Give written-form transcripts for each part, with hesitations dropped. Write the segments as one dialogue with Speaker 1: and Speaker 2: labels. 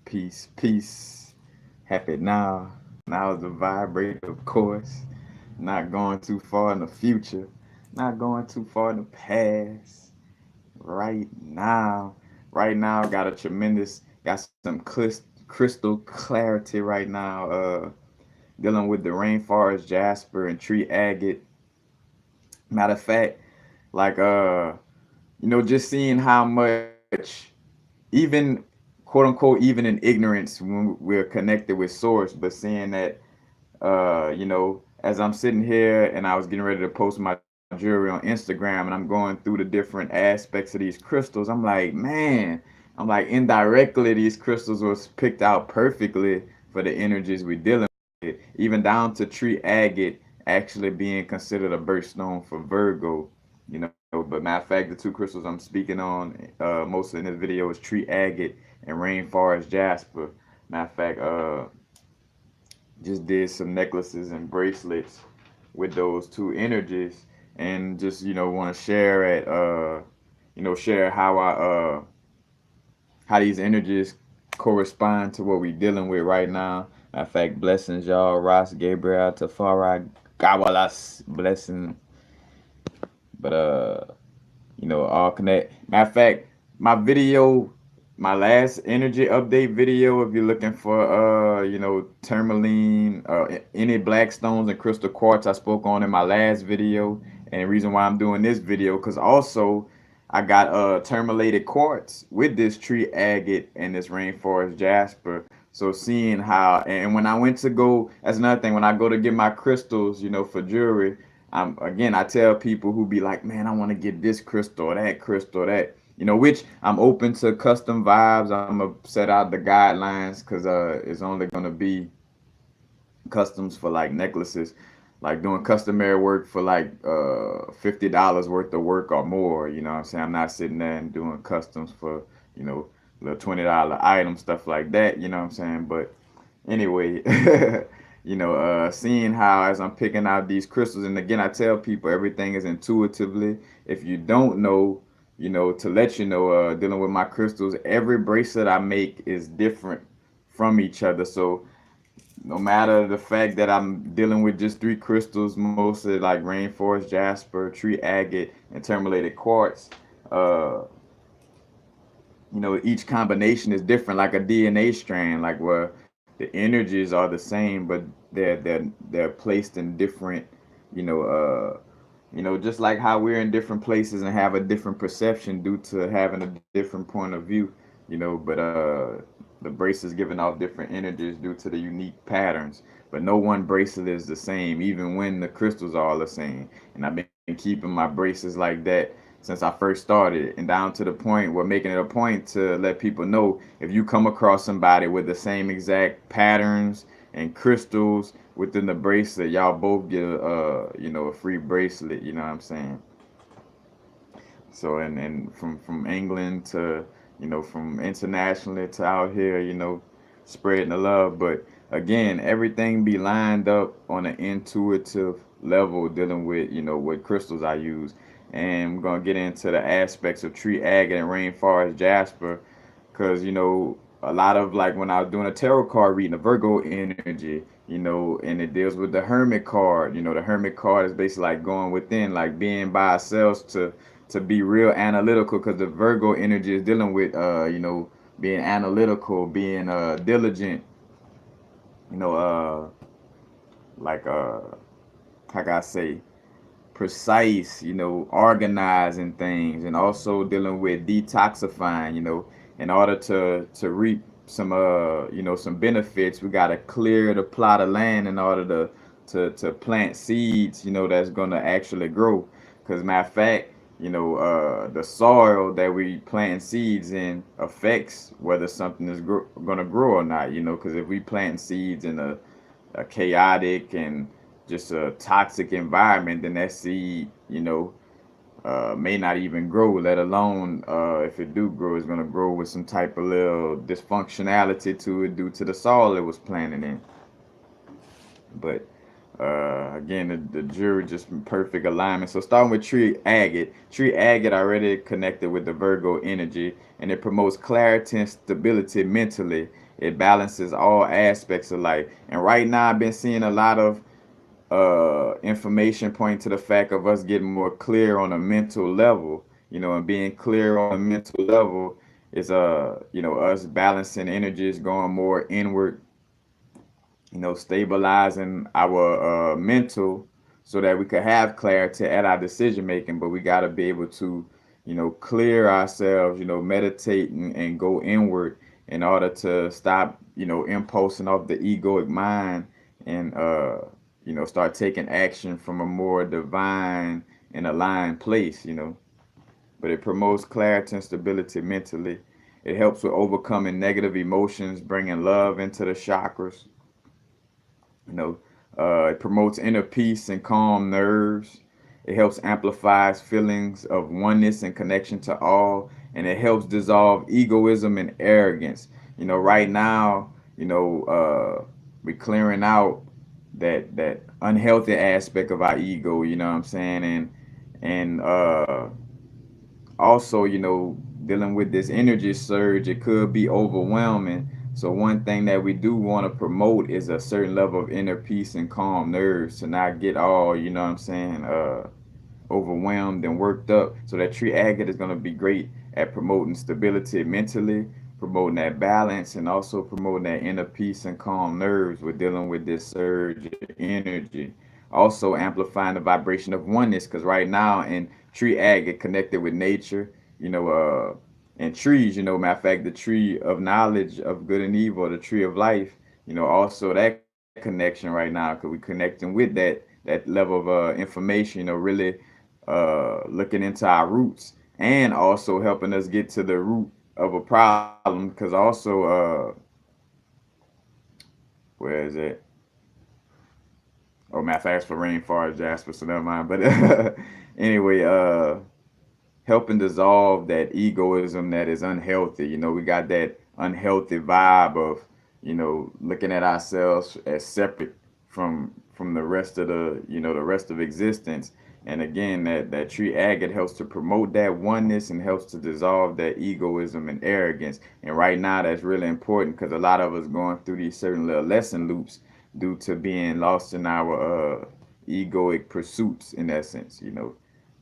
Speaker 1: peace, peace. Happy now. Now is the vibrate, of course. Not going too far in the future. Not going too far in the past. Right now. Right now, got some crystal clarity right now. Dealing with the rainforest jasper and tree agate. Matter of fact, like just seeing how much even quote unquote even in ignorance when we're connected with source, but seeing that as I'm sitting here and I was getting ready to post my jewelry on Instagram and I'm going through the different aspects of these crystals, I'm like, man, I'm like indirectly these crystals was picked out perfectly for the energies we're dealing with, even down to tree agate actually being considered a birthstone for Virgo. But matter of fact, the two crystals I'm speaking on mostly in this video is tree agate and rainforest jasper. Matter of fact, just did some necklaces and bracelets with those two energies, and just want to share share how these energies correspond to what we're dealing with right now. Matter of fact, blessings, y'all. Ross, Gabriel, Tafara, Gawalas, blessing. But all connect. Matter of fact, my video, my last energy update video, if you're looking for tourmaline, any black stones and crystal quartz I spoke on in my last video. And the reason why I'm doing this video, because also I got tourmalated quartz with this tree agate and this rainforest jasper. So seeing how, and when I went to go, that's another thing, when I go to get my crystals, for jewelry, again, I tell people who be like, man, I want to get this crystal or that, which I'm open to custom vibes. I'm gonna set out the guidelines because it's only gonna be customs for like necklaces, like doing customary work for like $50 worth of work or more. You know what I'm saying? I'm not sitting there and doing customs for little $20 item stuff like that. You know what I'm saying? But anyway, seeing how as I'm picking out these crystals, and again, I tell people everything is intuitively. If you don't know, to let you know, dealing with my crystals, every bracelet I make is different from each other. So no matter the fact that I'm dealing with just three crystals, mostly like rainforest jasper, tree agate, and tourmalated quartz, uh, each combination is different, like a DNA strand, like where the energies are the same, but they're placed in different, you know, just like how we're in different places and have a different perception due to having a different point of view, but the bracelets giving off different energies due to the unique patterns. But no one bracelet is the same, even when the crystals are all the same. And I've been keeping my bracelets like that since I first started, and down to the point where making it a point to let people know if you come across somebody with the same exact patterns and crystals within the bracelet, y'all both get a free bracelet. You know what I'm saying? So and from England to from internationally to out here, spreading the love. But again, everything be lined up on an intuitive level, dealing with what crystals I use. And we're gonna get into the aspects of tree agate and rainforest jasper, because a lot of, like, when I was doing a tarot card reading, the Virgo energy, and it deals with the Hermit card. The Hermit card is basically like going within, like being by ourselves to be real analytical, because the Virgo energy is dealing with being analytical, being diligent, you know like how can I say, precise, organizing things, and also dealing with detoxifying, in order to reap some some benefits. We got to clear the plot of land in order to plant seeds, that's going to actually grow. Because matter of fact, the soil that we plant seeds in affects whether something is going to grow or not. Because if we plant seeds in a chaotic and just a toxic environment, then that seed, may not even grow. Let alone if it do grow, it's gonna grow with some type of little dysfunctionality to it due to the soil it was planted in. But Again, the jury just in perfect alignment. So starting with tree agate already connected with the Virgo energy, and it promotes clarity and stability mentally. It balances all aspects of life. And right now, I've been seeing a lot of information pointing to the fact of us getting more clear on a mental level. And being clear on a mental level is us balancing energies, going more inward, stabilizing our mental so that we could have clarity at our decision making. But we got to be able to, clear ourselves, meditate and go inward in order to stop, impulsing off the egoic mind and, start taking action from a more divine and aligned place, But it promotes clarity and stability mentally. It helps with overcoming negative emotions, bringing love into the chakras. You know, it promotes inner peace and calm nerves. It helps amplifies feelings of oneness and connection to all, and it helps dissolve egoism and arrogance. Right now, we're clearing out that unhealthy aspect of our ego. You know what I'm saying? And also, dealing with this energy surge, it could be overwhelming. So one thing that we do want to promote is a certain level of inner peace and calm nerves to not get all, what I'm saying, overwhelmed and worked up. So that tree agate is going to be great at promoting stability mentally, promoting that balance, and also promoting that inner peace and calm nerves with dealing with this surge of energy. Also amplifying the vibration of oneness, because right now in tree agate connected with nature, and trees, matter of fact, the tree of knowledge of good and evil, the tree of life, also that connection right now, because we're connecting with that level of information, really looking into our roots and also helping us get to the root of a problem. Because also, where is it? Oh, matter of fact, for Rainforest Jasper, so never mind. But anyway, helping dissolve that egoism that is unhealthy. We got that unhealthy vibe of, looking at ourselves as separate from the rest of the rest of existence. And again, that tree agate helps to promote that oneness and helps to dissolve that egoism and arrogance. And right now, that's really important because a lot of us going through these certain little lesson loops due to being lost in our egoic pursuits, in essence.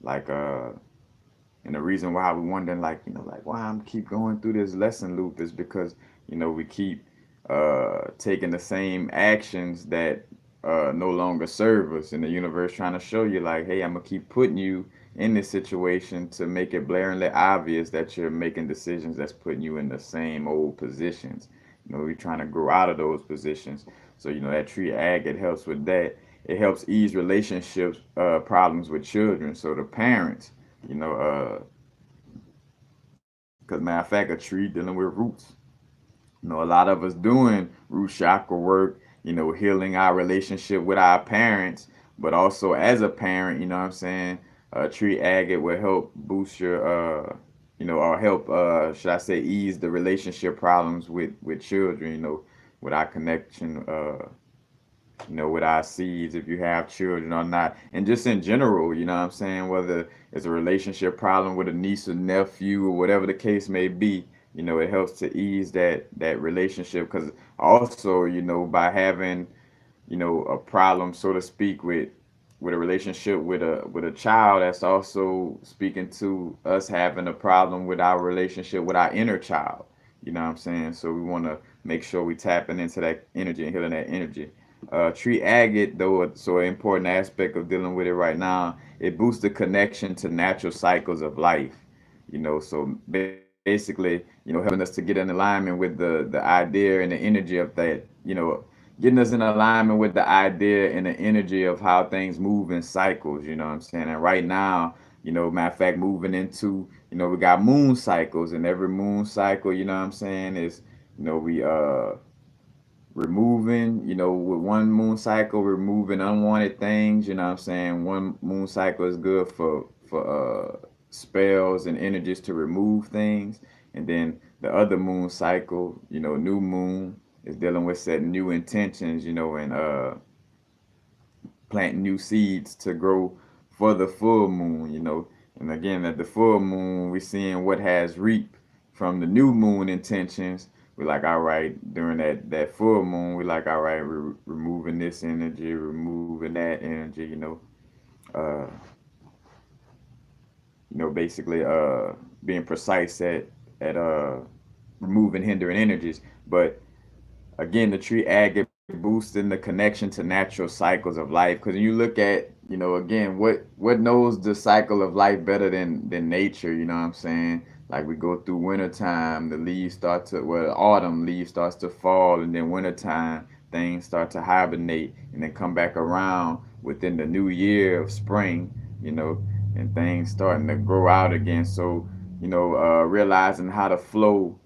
Speaker 1: Like and the reason why we're wondering, like, like why I'm keep going through this lesson loop is because, we keep taking the same actions that no longer serve us in the universe, trying to show you, like, hey, I'm gonna keep putting you in this situation to make it blaringly obvious that you're making decisions that's putting you in the same old positions. We're trying to grow out of those positions. So, that tree agate helps with that. It helps ease relationships problems with children. So the parents, you know, because matter of fact, a tree dealing with roots. A lot of us doing root chakra work, healing our relationship with our parents, but also as a parent, you know what I'm saying? Tree agate will help boost your, or help, should I say, ease the relationship problems with children, with our connection, with our seeds, if you have children or not, and just in general, you know what I'm saying, whether it's a relationship problem with a niece or nephew or whatever the case may be, it helps to ease that relationship. Because also, by having, a problem, so to speak, with a relationship with a child, that's also speaking to us having a problem with our relationship with our inner child. You know what I'm saying? So we want to make sure we tapping into that energy and healing that energy. Tree agate, though, so an important aspect of dealing with it right now, it boosts the connection to natural cycles of life. So basically, helping us to get in alignment with the idea and the energy of that, getting us in alignment with the idea and the energy of how things move in cycles, you know what I'm saying? And right now, matter of fact, moving into, we got moon cycles, and every moon cycle, you know what I'm saying, is, we removing, with one moon cycle, removing unwanted things, you know what I'm saying? One moon cycle is good for spells and energies to remove things. And then the other moon cycle, new moon is dealing with setting new intentions, and planting new seeds to grow for the full moon, And again, at the full moon, we're seeing what has reaped from the new moon intentions. We're like, all right, during that full moon, we're like, all right, we're removing this energy, removing that energy, uh, basically being precise at removing hindering energies. But again, the tree agate boosting the connection to natural cycles of life. Because when you look at, again, what knows the cycle of life better than nature? You know what I'm saying? Like we go through wintertime, the leaves start to, well, autumn leaves starts to fall, and then wintertime things start to hibernate, and then come back around within the new year of spring, you know, and things starting to grow out again. So, realizing how to flow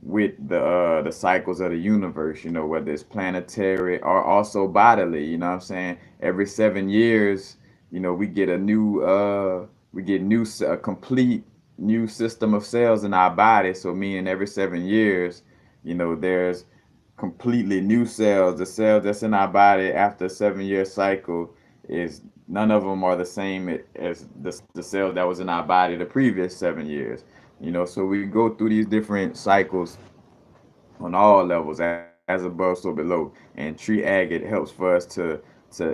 Speaker 1: with the cycles of the universe, whether it's planetary or also bodily, you know what I'm saying? Every 7 years, we get a new a complete new system of cells in our body. So meaning every 7 years, there's completely new cells. The cells that's in our body after a 7 year cycle is none of them are the same as the cells that was in our body the previous 7 years. So we go through these different cycles on all levels, as above, so below. And tree agate helps for us to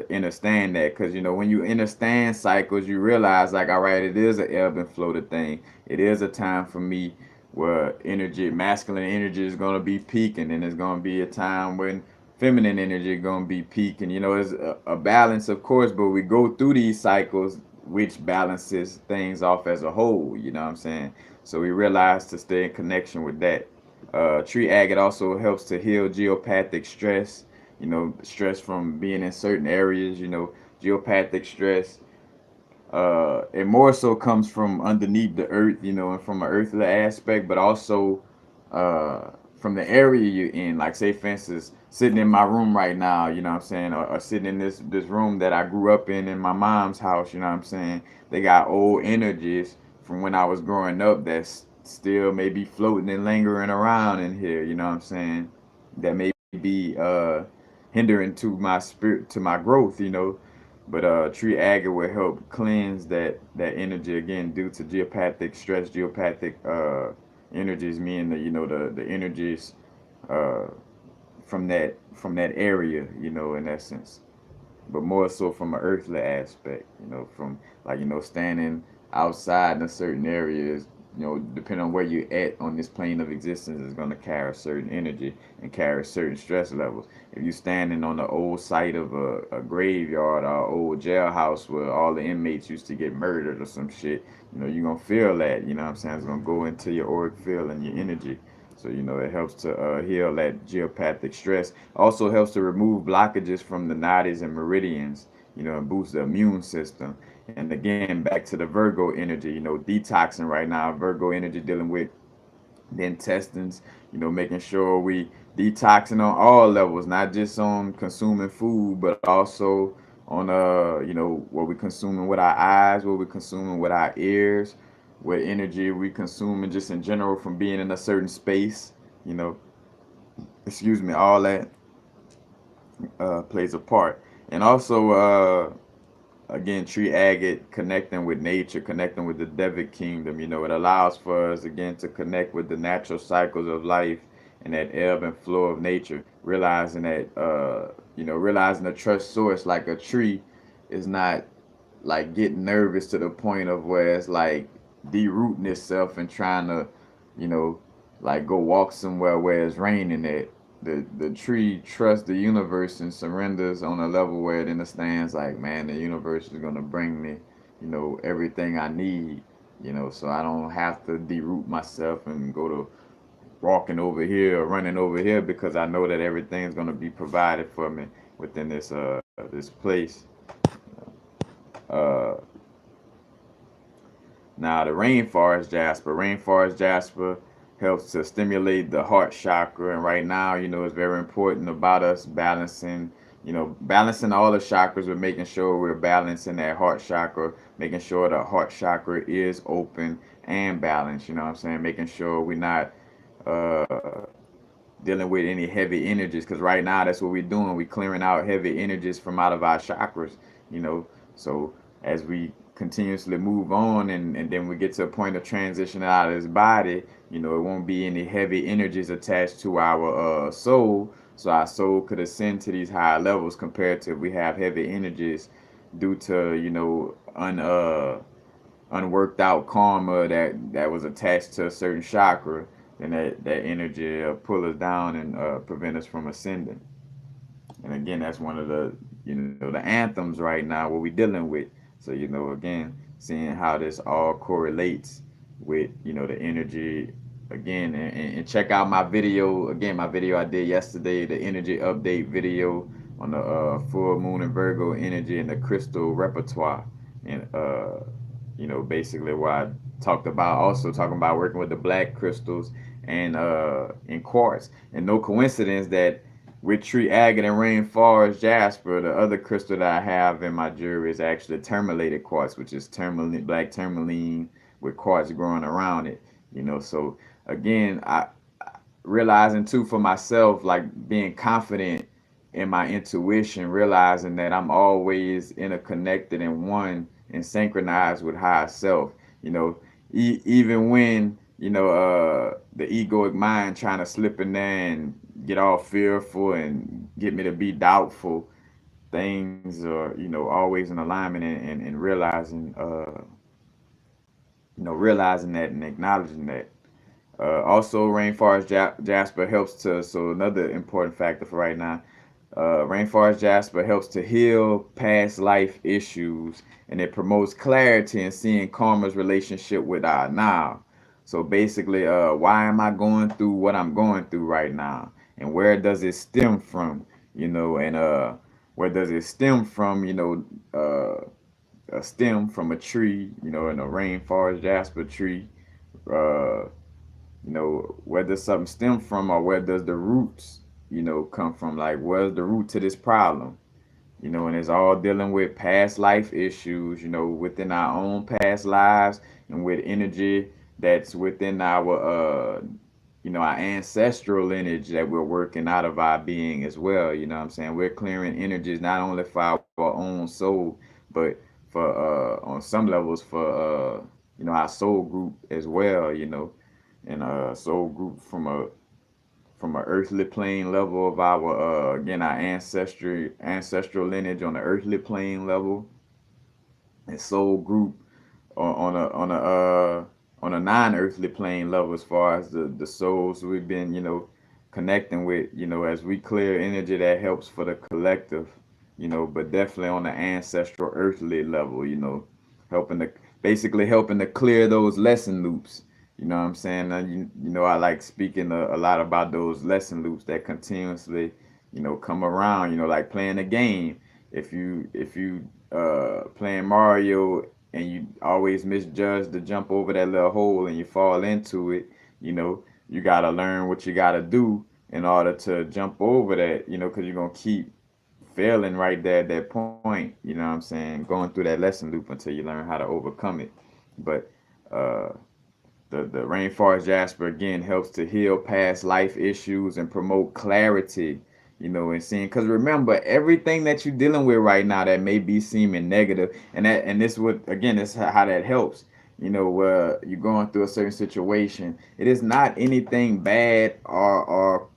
Speaker 1: understand that, because when you understand cycles, you realize like, all right, it is an ebb and flow to thing. It is a time for me where masculine energy is going to be peaking, and there's going to be a time when feminine energy is going to be peaking. It's a balance, of course, but we go through these cycles, which balances things off as a whole. You know what I'm saying? So we realize to stay in connection with that. Tree agate also helps to heal geopathic stress, stress from being in certain areas, geopathic stress. It more so comes from underneath the earth, and from an earthly aspect, but also uh, from the area you're in. Like, say, for instance, sitting in my room right now, you know what I'm saying, or sitting in this room that I grew up in my mom's house, you know what I'm saying. They got old energies from when I was growing up that's still maybe floating and lingering around in here, you know what I'm saying, that may be hindering to my spirit, to my growth, but tree agate will help cleanse that energy again due to geopathic stress, geopathic energies, meaning the energies uh, from that area, in essence, but more so from an earthly aspect, from like standing outside in a certain areas, depending on where you're at on this plane of existence, is going to carry a certain energy and carry certain stress levels. If you're standing on the old site of a graveyard or old jailhouse where all the inmates used to get murdered or some shit, you're going to feel that, you know what I'm saying? It's going to go into your auric field and your energy. So, it helps to heal that geopathic stress. Also helps to remove blockages from the nadis and meridians, and boost the immune system. And again, back to the Virgo energy, detoxing right now. Virgo energy dealing with the intestines, making sure we detoxing on all levels, not just on consuming food, but also on what we consuming with our eyes, what we consuming with our ears, what energy we consuming just in general from being in a certain space, you know, excuse me, all that plays a part. And also again, tree agate connecting with nature, connecting with the Devic kingdom. It allows for us again to connect with the natural cycles of life and that ebb and flow of nature. Realizing that, realizing the trust source, like a tree, is not like getting nervous to the point of where it's like derooting itself and trying to, you know, like go walk somewhere where it's raining at. The tree trusts the universe and surrenders on a level where it understands like, man, the universe is gonna bring me, everything I need, so I don't have to deroot myself and go to walking over here or running over here, because I know that everything's gonna be provided for me within this place. Uh, Now, the rainforest jasper helps to stimulate the heart chakra, and right now, it's very important about us balancing, balancing all the chakras, but making sure we're balancing that heart chakra, making sure the heart chakra is open and balanced. You know what I'm saying? Making sure we're not uh, dealing with any heavy energies, because right now that's what we're doing. We're clearing out heavy energies from out of our chakras, you know. So as we continuously move on, and then we get to a point of transition out of this body, you know, it won't be any heavy energies attached to our soul. So our soul could ascend to these higher levels compared to if we have heavy energies due to, you know, unworked out karma that was attached to a certain chakra, then that energy pull us down and prevent us from ascending. And again, that's one of the, you know, the anthems right now what we're dealing with. So, you know, again, seeing how this all correlates with, you know, the energy again, and check out my video again, my video I did yesterday, the energy update video on the full moon and Virgo energy and the crystal repertoire. And you know, basically what I talked about, also talking about working with the black crystals and in quartz. And no coincidence that with tree agate and rainforest jasper, the other crystal that I have in my jewelry is actually tourmalated quartz, which is tourmaline, black tourmaline with quartz growing around it. You know, so again, I realizing too for myself, like being confident in my intuition, realizing that I'm always interconnected and one and synchronized with higher self. You know, even when, you know, the egoic mind trying to slip in there and get all fearful and get me to be doubtful, things are, you know, always in alignment, and realizing, you know, realizing that and acknowledging that. Also, Rainforest Jasper helps to, so another important factor for right now, Rainforest Jasper helps to heal past life issues, and it promotes clarity and seeing karma's relationship with our now. So basically, why am I going through what I'm going through right now? And where does it stem from? You know, and where does it stem from? You know, a stem from a tree, you know, in a Rainforest Jasper tree. Uh, you know, where does something stem from, or where does the roots, you know, come from? Like, where's the root to this problem? You know, and it's all dealing with past life issues, you know, within our own past lives, and with energy that's within our you know, our ancestral lineage that we're working out of our being as well. You know what I'm saying? We're clearing energies not only for our own soul, but for on some levels for you know, our soul group as well, you know, and soul group from a earthly plane level of our again, our ancestral lineage on the earthly plane level, and soul group on a non-earthly plane level, as far as the souls we've been, you know, connecting with, you know, as we clear energy that helps for the collective, you know, but definitely on the ancestral earthly level, you know, helping to, basically helping to clear those lesson loops. You know what I'm saying? You know, I like speaking a lot about those lesson loops that continuously, you know, come around. You know, like playing a game. If you playing Mario and you always misjudge to jump over that little hole and you fall into it, you know, you gotta learn what you gotta do in order to jump over that. You know, because you're gonna keep failing right there at that point. You know what I'm saying? Going through that lesson loop until you learn how to overcome it. But uh, the rainforest jasper again helps to heal past life issues and promote clarity, you know, and seeing, because remember, everything that you're dealing with right now that may be seeming negative, and this would, again, this is how that helps, you know, where you're going through a certain situation, it is not anything bad or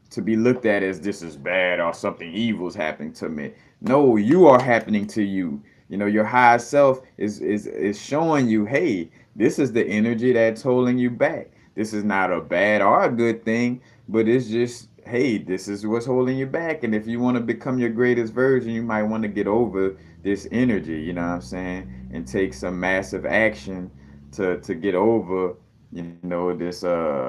Speaker 1: to be looked at as this is bad or something evil is happening to me. No, you are happening to you. You know, your higher self is showing you, hey, this is the energy that's holding you back. This is not a bad or a good thing, but it's just, hey, this is what's holding you back. And if you want to become your greatest version, you might want to get over this energy, you know what I'm saying? And take some massive action to get over, you know, this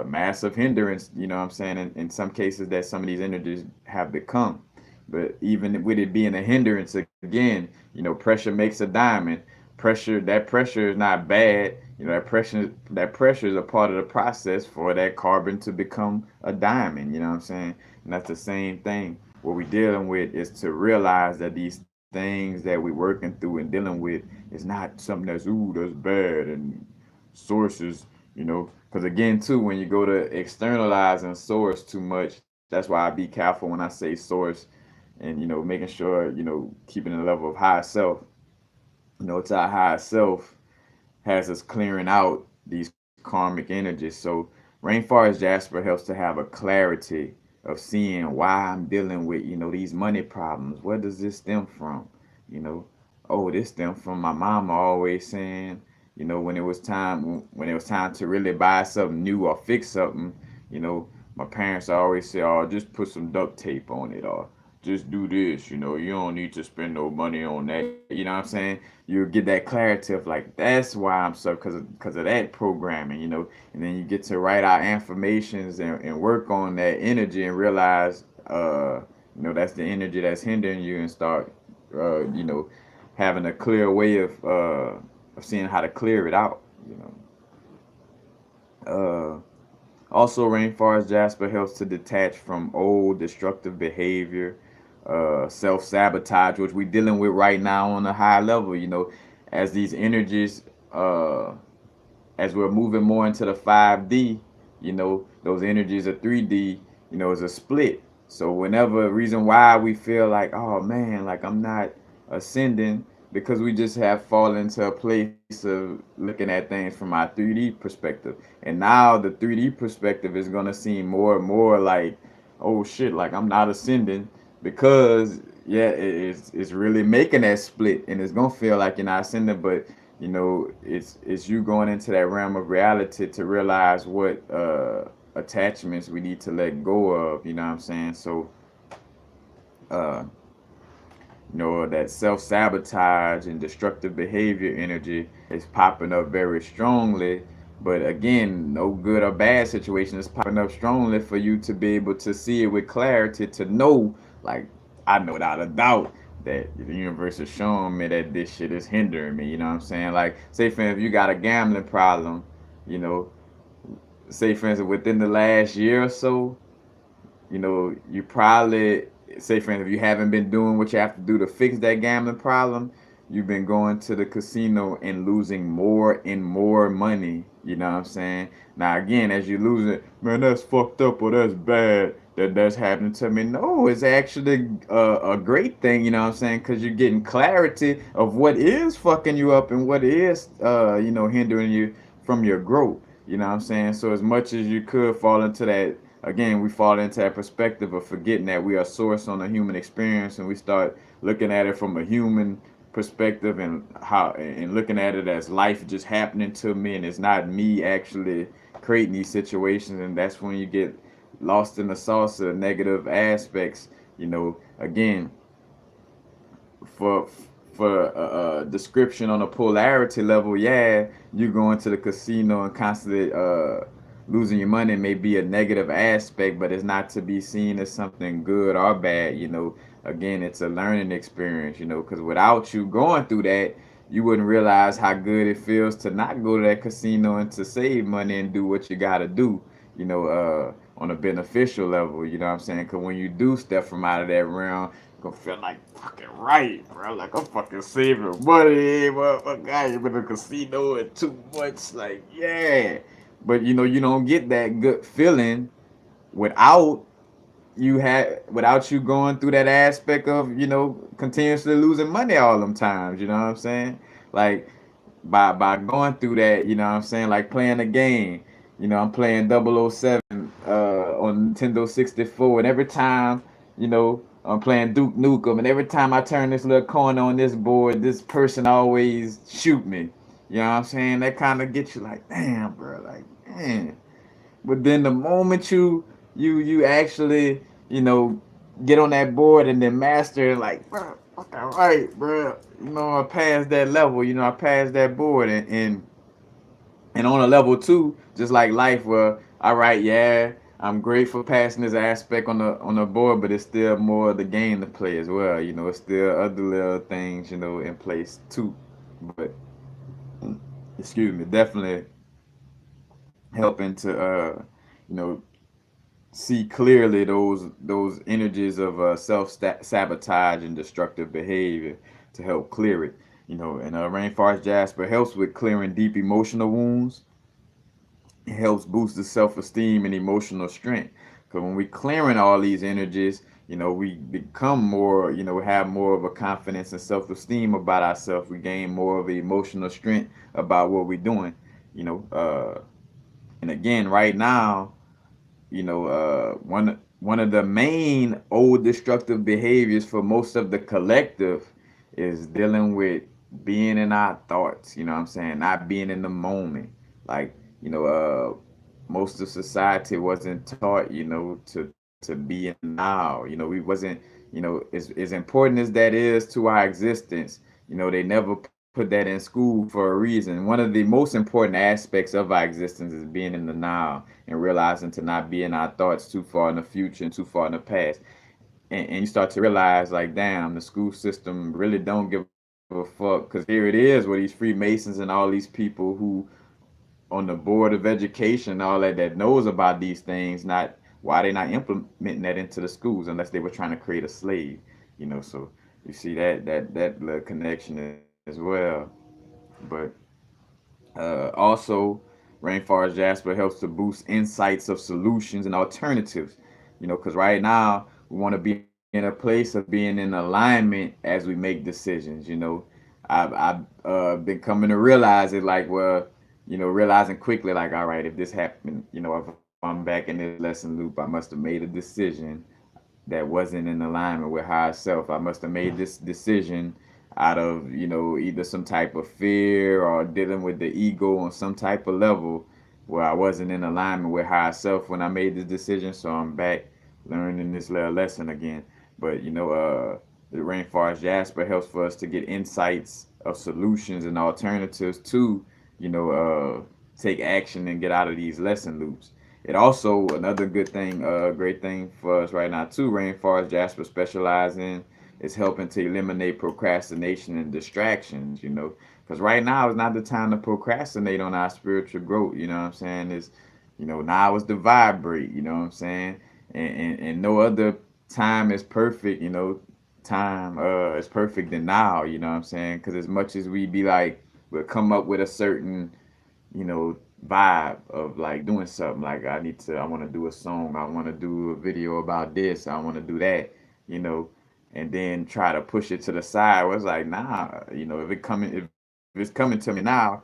Speaker 1: massive hindrance, you know what I'm saying, in some cases that some of these energies have become. But even with it being a hindrance, again, you know, pressure makes a diamond. Pressure is not bad. You know, that pressure is a part of the process for that carbon to become a diamond. You know what I'm saying? And that's the same thing. What we're dealing with is to realize that these things that we're working through and dealing with is not something that's, ooh, that's bad, and sources, Because again, too, when you go to externalizing source too much, that's why I be careful when I say source, and making sure keeping a level of high self. It's our high self has us clearing out these karmic energies. So Rainforest Jasper helps to have a clarity of seeing why I'm dealing with, these money problems. Where does this stem from? You know, oh, this stem from my mama always saying, when it was time to really buy something new or fix something, you know, my parents always say, oh, just put some duct tape on it, or just do this, you don't need to spend no money on that. You know what I'm saying? You get that clarity of like, that's why I'm so, because of that programming, and then you get to write out affirmations and work on that energy and realize, that's the energy that's hindering you, and start, having a clear way of seeing how to clear it out, Also, Rainforest Jasper helps to detach from old destructive behavior, self sabotage, which we're dealing with right now on a high level. As these energies, uh, as we're moving more into the 5D, those energies are 3D, is a split. So whenever reason why we feel like, oh man, like I'm not ascending, because we just have fallen into a place of looking at things from our 3D perspective. And now the 3D perspective is going to seem more and more like, oh shit, like I'm not ascending, because yeah, it's really making that split, and it's going to feel like you're not ascending. But it's you going into that realm of reality to realize what attachments we need to let go of. You know what I'm saying? So, uh, that self sabotage and destructive behavior energy is popping up very strongly. But again, no good or bad situation is popping up strongly for you to be able to see it with clarity, to know, like, I know without a doubt that the universe is showing me that this shit is hindering me. You know what I'm saying? Like, say for instance, if you got a gambling problem, you know, say for instance, within the last year or so, you probably, say for instance, if you haven't been doing what you have to do to fix that gambling problem, you've been going to the casino and losing more and more money. You know what I'm saying? Now again, as you lose it, man, that's fucked up or that's bad that that's happening to me. No, it's actually a great thing. You know what I'm saying? Because you're getting clarity of what is fucking you up and what is, hindering you from your growth. You know what I'm saying? So as much as you could fall into that, again, we fall into that perspective of forgetting that we are source on a human experience, and we start looking at it from a human perspective, and looking at it as life just happening to me, and it's not me actually creating these situations. And that's when you get lost in the sauce of negative aspects. Again, for for a description on a polarity level, yeah, you going to the casino and constantly losing your money may be a negative aspect, but it's not to be seen as something good or bad. Again, it's a learning experience. Because without you going through that, you wouldn't realize how good it feels to not go to that casino and to save money and do what you got to do. On a beneficial level. You know what I'm saying? Because when you do step from out of that realm, gonna feel like fucking right, bro. Like I'm fucking saving money, motherfucker. I ain't been to the casino in 2 months. Like, yeah. But you don't get that good feeling without without you going through that aspect of, continuously losing money all them times. You know what I'm saying? Like, by going through that, you know what I'm saying? Like playing a game. I'm playing 007 on Nintendo 64, and every time, I'm playing Duke Nukem, and every time I turn this little corner on this board, this person always shoot me. You know what I'm saying? That kind of gets you like, damn, bro, like, man. But then the moment you actually, get on that board and then master it, like, bro, okay, right, bro. I passed that level. I passed that board, and on a level two, just like life, where all right, yeah, I'm great for passing this aspect on the board, but it's still more of the game to play as well. It's still other little things, in place too. But excuse me, definitely helping to you know see clearly those energies of self sabotage and destructive behavior, to help clear it. And Rainforest Jasper helps with clearing deep emotional wounds, it helps boost the self-esteem and emotional strength. Because when we clearing all these energies, we become more, have more of a confidence and self-esteem about ourselves. We gain more of the emotional strength about what we're doing. You know, and again, right now, one of the main old destructive behaviors for most of the collective is dealing with being in our thoughts. You know what I'm saying? Not being in the moment. Like, most of society wasn't taught, to be in the now. We wasn't, as important as that is to our existence, they never put that in school for a reason. One of the most important aspects of our existence is being in the now and realizing to not be in our thoughts too far in the future and too far in the past. And you start to realize, like, damn, the school system really don't give a fuck. Because here it is with these Freemasons and all these people who on the board of education, all that knows about these things, not why they not implementing that into the schools unless they were trying to create a slave. So you see that little connection as well. But also, Rainforest Jasper helps to boost insights of solutions and alternatives. Because right now we want to be in a place of being in alignment as we make decisions. I've been coming to realize it, like, well, realizing quickly, like, all right, if this happened, if I'm back in this lesson loop, I must have made a decision that wasn't in alignment with higher self. I must have made this decision out of, either some type of fear or dealing with the ego on some type of level where I wasn't in alignment with higher self when I made this decision. So I'm back learning this little lesson again. But, the Rainforest Jasper helps for us to get insights of solutions and alternatives to, take action and get out of these lesson loops. It also another good thing, great thing for us right now too. Rainforest Jasper specialize in is helping to eliminate procrastination and distractions. Because right now is not the time to procrastinate on our spiritual growth. You know what I'm saying? Is now is to vibrate. You know what I'm saying? And no other time is perfect. Time is perfect than now. You know what I'm saying? Because as much as we be like, we'll come up with a certain vibe of like doing something, like I want to do a song, I want to do a video about this, I want to do that, you know and then try to push it to the side where it's like, nah, if it's coming to me now,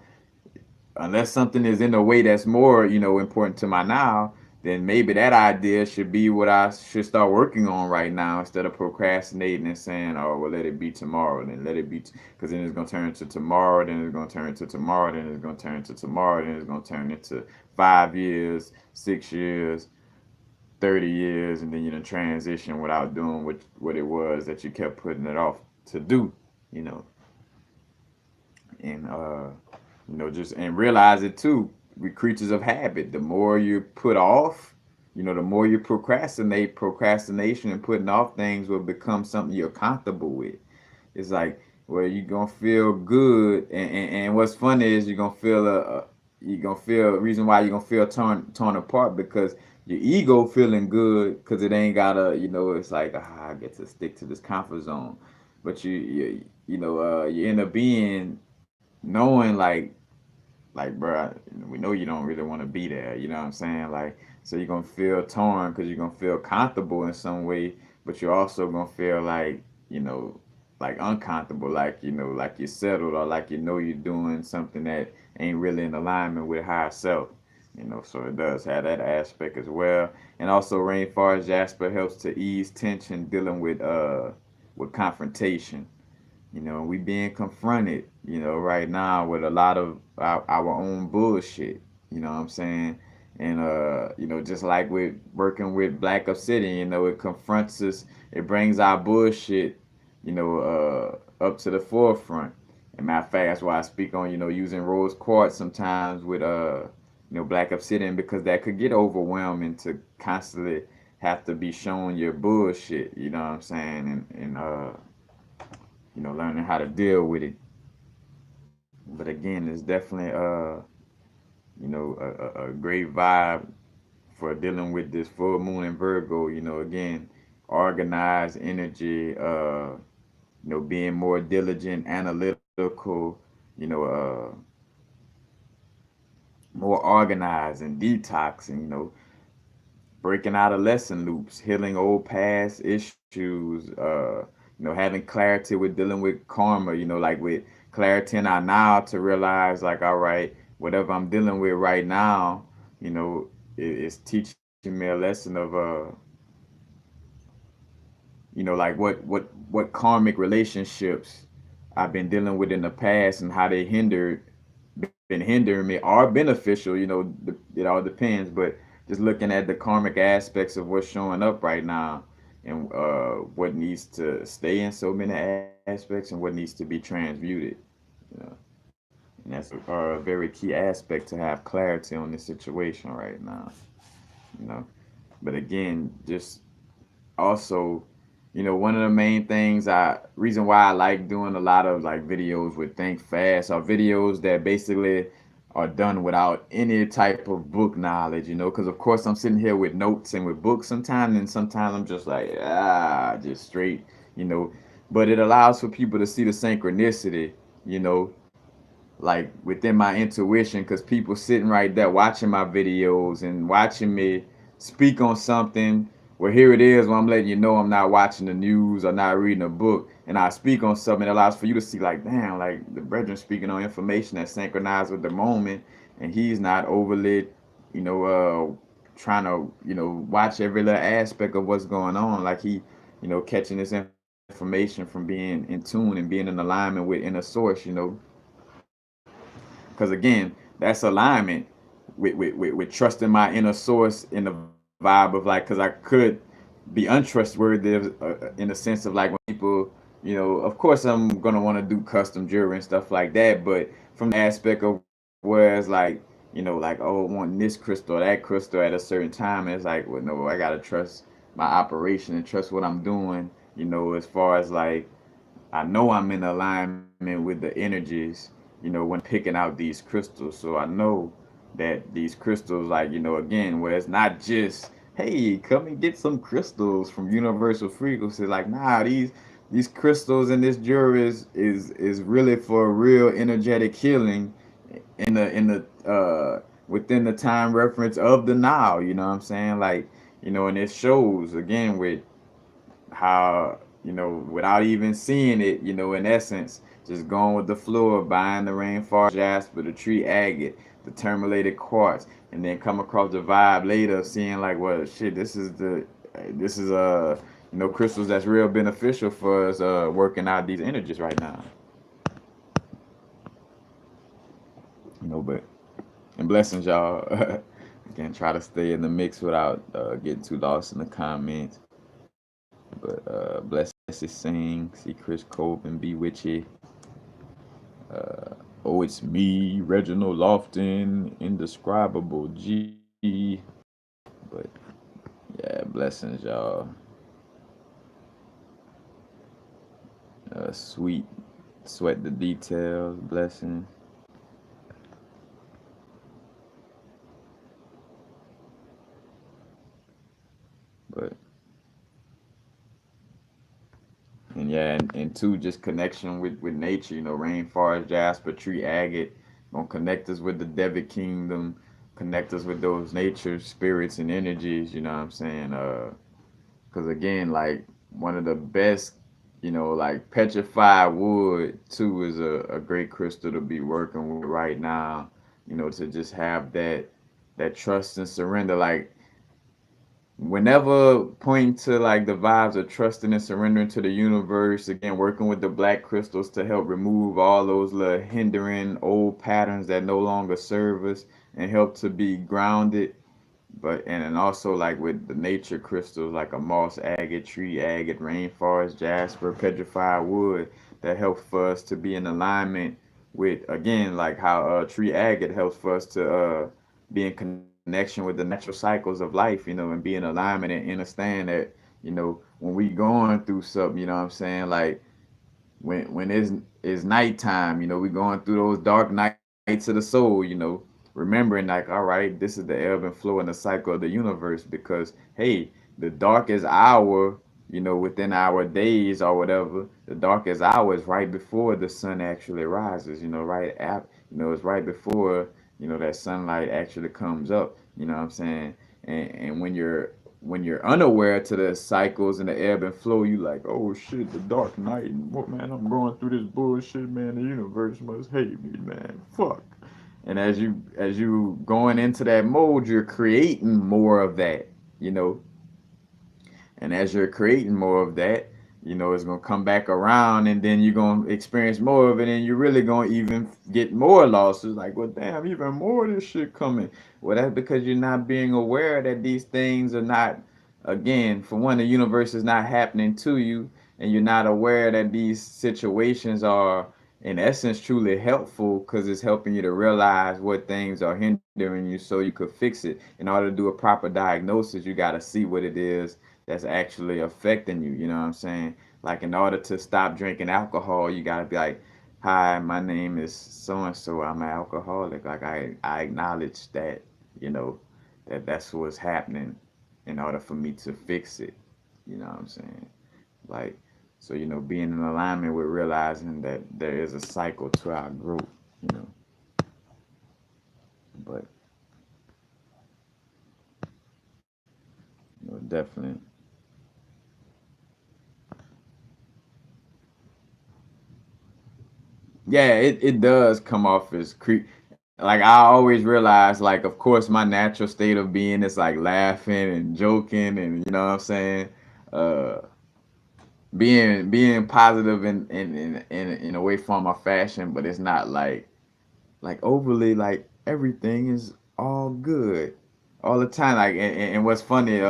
Speaker 1: unless something is in a way that's more, important to my now, then maybe that idea should be what I should start working on right now instead of procrastinating and saying, oh, well, let it be tomorrow, then let it be, because then it's going to turn into tomorrow, then it's going to turn into tomorrow, then it's going to turn into tomorrow, then it's going to turn into 5 years, 6 years, 30 years, and then you transition without doing what it was that you kept putting it off to do, you know and just and realize it too. We creatures of habit. The more you put off, the more you procrastinate. Procrastination and putting off things will become something you're comfortable with. It's like, well, you're gonna feel good, and what's funny is you're gonna feel reason why you're gonna feel torn apart because your ego feeling good because it ain't gotta, it's like, I get to stick to this comfort zone, but you end up being knowing like, bro, we know you don't really want to be there. You know what I'm saying? Like, so you're gonna feel torn because you're gonna feel comfortable in some way, but you're also gonna feel like, like uncomfortable, like like you're settled, or like you're doing something that ain't really in alignment with higher self. So it does have that aspect as well. And also, Rainforest Jasper helps to ease tension dealing with confrontation. We being confronted, right now with a lot of our own bullshit. You know what I'm saying? And just like with working with Black Obsidian, it confronts us. It brings our bullshit, up to the forefront. And matter of fact, that's why I speak on, using rose quartz sometimes with Black Obsidian, because that could get overwhelming to constantly have to be showing your bullshit. You know what I'm saying? And learning how to deal with it. But again, it's definitely a great vibe for dealing with this full moon in Virgo. Again, organized energy, being more diligent, analytical, you know, uh, more organized and detoxing, breaking out of lesson loops, healing old past issues, having clarity with dealing with karma, like with clarity in our now to realize, like, all right, whatever I'm dealing with right now, it's teaching me a lesson of, like what karmic relationships I've been dealing with in the past and how they been hindering me are beneficial. It all depends, but just looking at the karmic aspects of what's showing up right now and what needs to stay in so many aspects and what needs to be transmuted. You know, and that's a very key aspect to have clarity on this situation right now. You know, but again, just also, one of the main things reason why I like doing a lot of like videos with Think Fast are videos that basically are done without any type of book knowledge, because of course I'm sitting here with notes and with books sometimes, and sometimes I'm just like, just straight, you know, but it allows for people to see the synchronicity, you know, like within my intuition, because people sitting right there watching my videos and watching me speak on something. Well, here it is when I'm letting you know I'm not watching the news or not reading a book, and I speak on something that allows for you to see, like, damn, like the brethren speaking on information that's synchronized with the moment, and he's not overly, trying to, watch every little aspect of what's going on. Like catching this information from being in tune and being in alignment with inner source. Because again, that's alignment with trusting my inner source in the vibe of like, because I could be untrustworthy in the sense of like when people, of course I'm gonna want to do custom jewelry and stuff like that, but from the aspect of where it's like, like, oh, wanting this crystal or that crystal at a certain time, and it's like, well, no, I gotta trust my operation and trust what I'm doing, as far as like I know I'm in alignment with the energies, when I'm picking out these crystals. So I know that these crystals, like, again, where it's not just, hey, come and get some crystals from Universal Frequency. Like, nah, these crystals and this jewelry is really for real energetic healing in the within the time reference of the now. You know what I'm saying? Like, and it shows again with how without even seeing it, in essence, just going with the flow of buying the rainforest jasper, the tree agate, the terminated quartz, and then come across the vibe later of seeing like, well, shit, this is crystals that's real beneficial for us working out these energies right now. But and blessings, y'all. Again, try to stay in the mix without getting too lost in the comments. But blessed sing, see Chris Cove and be witchy. Oh, it's me, Reginald Lofton, indescribable G. But yeah, blessings, y'all. Sweet, sweat the details, blessing. But and yeah, and two, just connection with nature. Rainforest, Jasper, tree agate, gonna connect us with the Devic Kingdom, connect us with those nature spirits and energies. You know what I'm saying? Because again, like one of the best, like petrified wood too is a great crystal to be working with right now. To just have that trust and surrender. Like whenever pointing to like the vibes of trusting and surrendering to the universe, again working with the black crystals to help remove all those little hindering old patterns that no longer serve us and help to be grounded. But and also like with the nature crystals like a moss agate, tree agate, rainforest jasper, petrified wood, that helps for us to be in alignment with, again, like how tree agate helps for us to be in connection with the natural cycles of life, and be in alignment and understand that, when we going through something, you know what I'm saying, like when it's nighttime, we going through those dark nights of the soul, remembering like, all right, this is the ebb and flow and the cycle of the universe, because hey, the darkest hour, within our days or whatever, the darkest hour is right before the sun actually rises, right after, it's right before that sunlight actually comes up, you know what I'm saying? And when you're unaware to the cycles and the ebb and flow, you like, oh shit, the dark night, and what, man, I'm going through this bullshit, man, the universe must hate me, man, fuck. And as you going into that mode, you're creating more of that, you know. And as you're creating more of that, it's gonna come back around, and then you're gonna experience more of it, and you're really gonna even get more losses. Like, well, damn, even more of this shit coming. Well, that's because you're not being aware that these things are not. Again, for one, the universe is not happening to you, and you're not aware that these situations are, in essence, truly helpful because it's helping you to realize what things are hindering you, so you could fix it. In order to do a proper diagnosis, you got to see what it is that's actually affecting you. You know what I'm saying? Like, in order to stop drinking alcohol, you gotta be like, "Hi, my name is so and so. I'm an alcoholic." Like, I acknowledge that, you know, that's what's happening, in order for me to fix it. You know what I'm saying? Like, so, being in alignment with realizing that there is a cycle to our growth. You know, but definitely. Yeah, it does come off as creep. Like, I always realize, like, of course my natural state of being is like laughing and joking, and you know what I'm saying, uh being positive in a way, form, or fashion, but it's not like overly like everything is all good all the time. Like, and what's funny,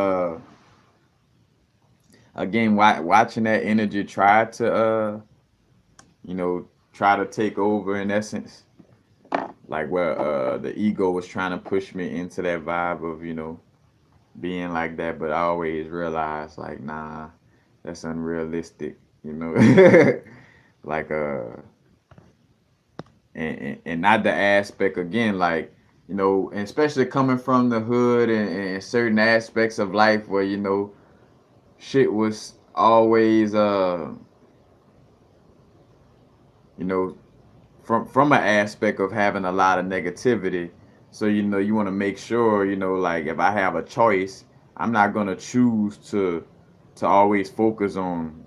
Speaker 1: again, watching that energy try to you know try to take over, in essence, like where the ego was trying to push me into that vibe of being like that, but I always realized, like, nah, that's unrealistic, like, and not the aspect, again, like, and especially coming from the hood, and certain aspects of life where shit was always you know from an aspect of having a lot of negativity. So you want to make sure, like, if I have a choice, I'm not gonna choose to always focus on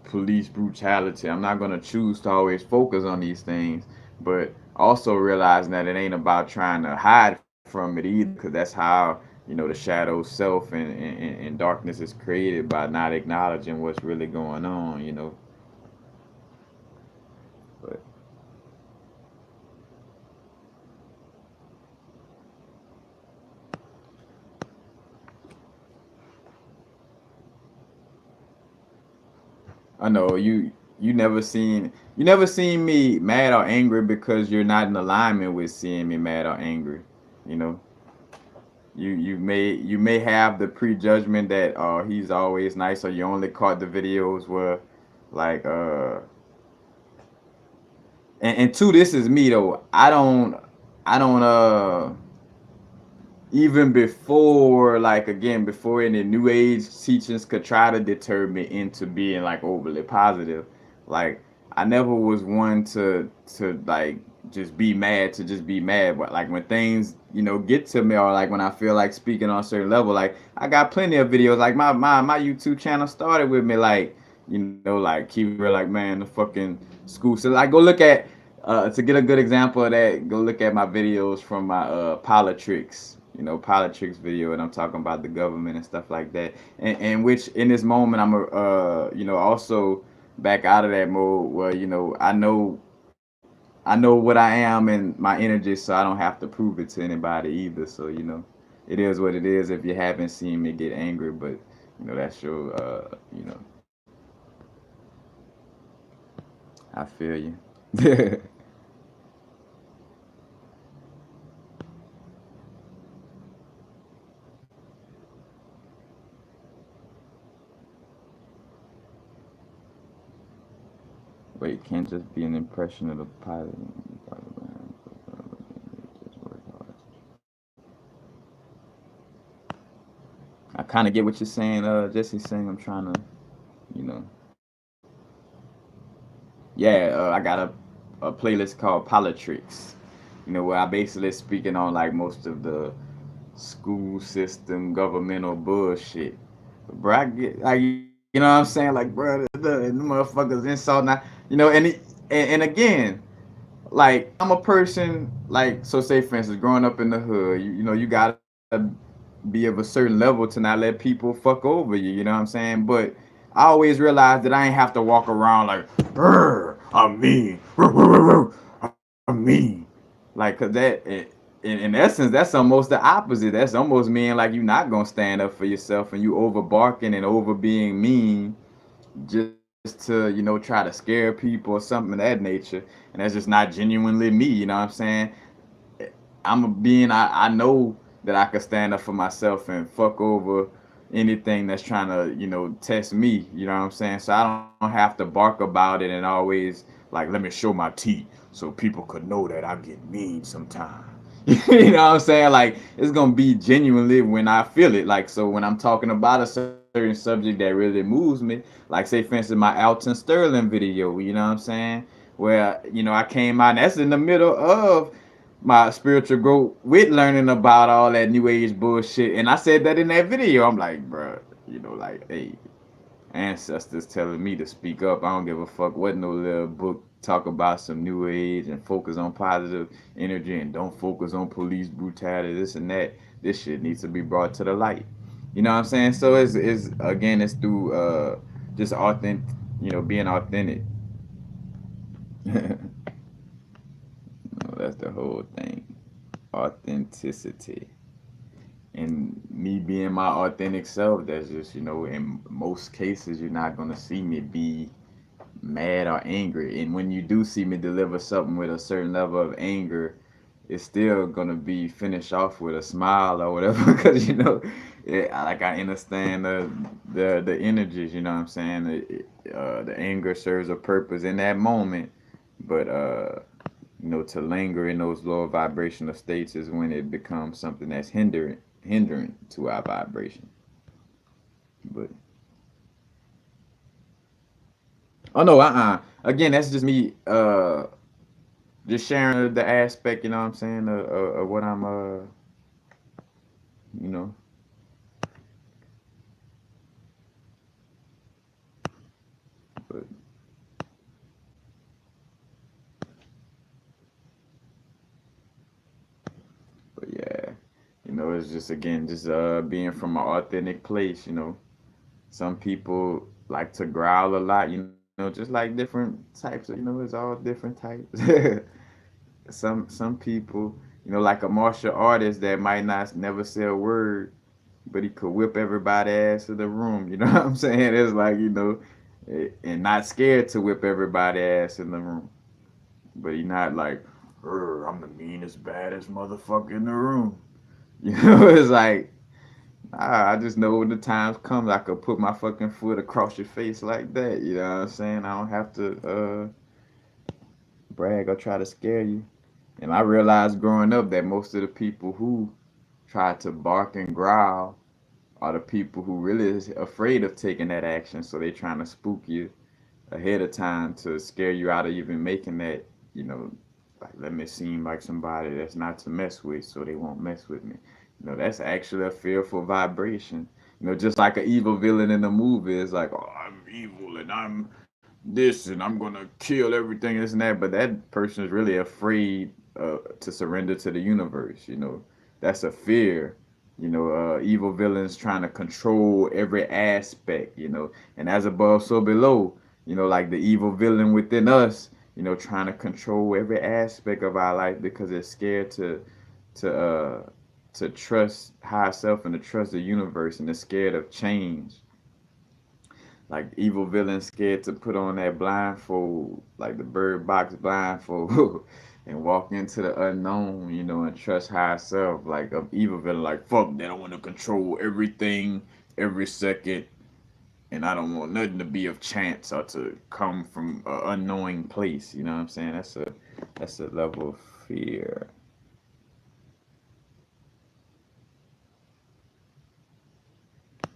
Speaker 1: police brutality. I'm not gonna choose to always focus on these things, but also realizing that it ain't about trying to hide from it either, because that's how the shadow self and darkness is created, by not acknowledging what's really going on. But I know you never seen me mad or angry, because you're not in alignment with seeing me mad or angry. You know, you may have the prejudgment that, oh, he's always nice, or you only caught the videos where, like, and two, this is me though. I don't even before, like, again, before any new age teachings could try to deter me into being like overly positive, like, I never was one to like just be mad to just be mad. But like, when things get to me, or like when I feel like speaking on a certain level, like, I got plenty of videos, like my YouTube channel started with me, like, like, keep it real, like, man, the fucking school. So, like, go look at, to get a good example of that, go look at my videos from my politics, politics video, and I'm talking about the government and stuff like that. And which, in this moment, I'm also back out of that mode where I know what I am and my energy, so I don't have to prove it to anybody either. So it is what it is. If you haven't seen me get angry, but that's your I feel you. Wait, can't just be an impression of the pilot. I kind of get what you're saying. Jesse's saying, I'm trying to, you know, yeah. I got a playlist called Politics. where I basically speaking on like most of the school system, governmental bullshit. Bro, I get like what I'm saying, like bro, the motherfuckers insult now, and again, like I'm a person like so say for instance, growing up in the hood, you gotta be of a certain level to not let people fuck over you. You know what I'm saying? But I always realized that I ain't have to walk around like, I'm mean, I'm mean, like, cause in essence, that's almost the opposite. That's almost mean like you're not gonna stand up for yourself and you over barking and over being mean just to try to scare people or something of that nature, and that's just not genuinely me. You know what I'm saying? I'm a being. I know that I could stand up for myself and fuck over anything that's trying to test me. You know what I'm saying? So I don't have to bark about it and always like let me show my teeth so people could know that I get mean sometimes. You know what I'm saying? Like it's gonna be genuinely when I feel it. Like so when I'm talking about a certain subject that really moves me, like say for instance my Alton Sterling video, you know what I'm saying? Where I came out and that's in the middle of my spiritual growth with learning about all that new age bullshit. And I said that in that video. I'm like, bro, like, hey, ancestors telling me to speak up. I don't give a fuck what no little book talk about some new age and focus on positive energy and don't focus on police brutality, this and that. This shit needs to be brought to the light. You know what I'm saying? So it's again it's through just authentic, being authentic. That's the whole thing. Authenticity. And me being my authentic self, that's just, in most cases, you're not going to see me be mad or angry. And when you do see me deliver something with a certain level of anger, it's still going to be finished off with a smile or whatever. Because, like I understand the energies, you know what I'm saying? The anger serves a purpose in that moment. But, to linger in those lower vibrational states is when it becomes something that's hindering to our vibration. But oh no, again, that's just me just sharing the aspect, you know what I'm saying, of what I'm you know. But yeah, it's just again just being from an authentic place, Some people like to growl a lot, just like different types of, it's all different types. Some people, like a martial artist that might not never say a word, but he could whip everybody ass in the room. You know what I'm saying? It's like and not scared to whip everybody ass in the room, but he not like, I'm the meanest, baddest motherfucker in the room. It's like I just know when the times comes, I could put my fucking foot across your face like that. You know what I'm saying? I don't have to brag or try to scare you. And I realized growing up that most of the people who try to bark and growl are the people who really is afraid of taking that action. So they trying to spook you ahead of time to scare you out of even making that, you know, like let me seem like somebody that's not to mess with so they won't mess with me. That's actually a fearful vibration. Just like an evil villain in the movie is like, oh, I'm evil and I'm this and I'm gonna kill everything, this and that. But that person is really afraid to surrender to the universe. That's a fear. Evil villains trying to control every aspect. And as above, so below. Like the evil villain within us. Trying to control every aspect of our life because they're scared to uh to trust higher self and to trust the universe and they're scared of change like evil villain scared to put on that blindfold, like the bird box blindfold, and walk into the unknown, and trust higher self. Like of evil villain, like fuck that, I want to control everything, every second, and I don't want nothing to be of chance or to come from an unknowing place. You know what I'm saying? That's a level of fear.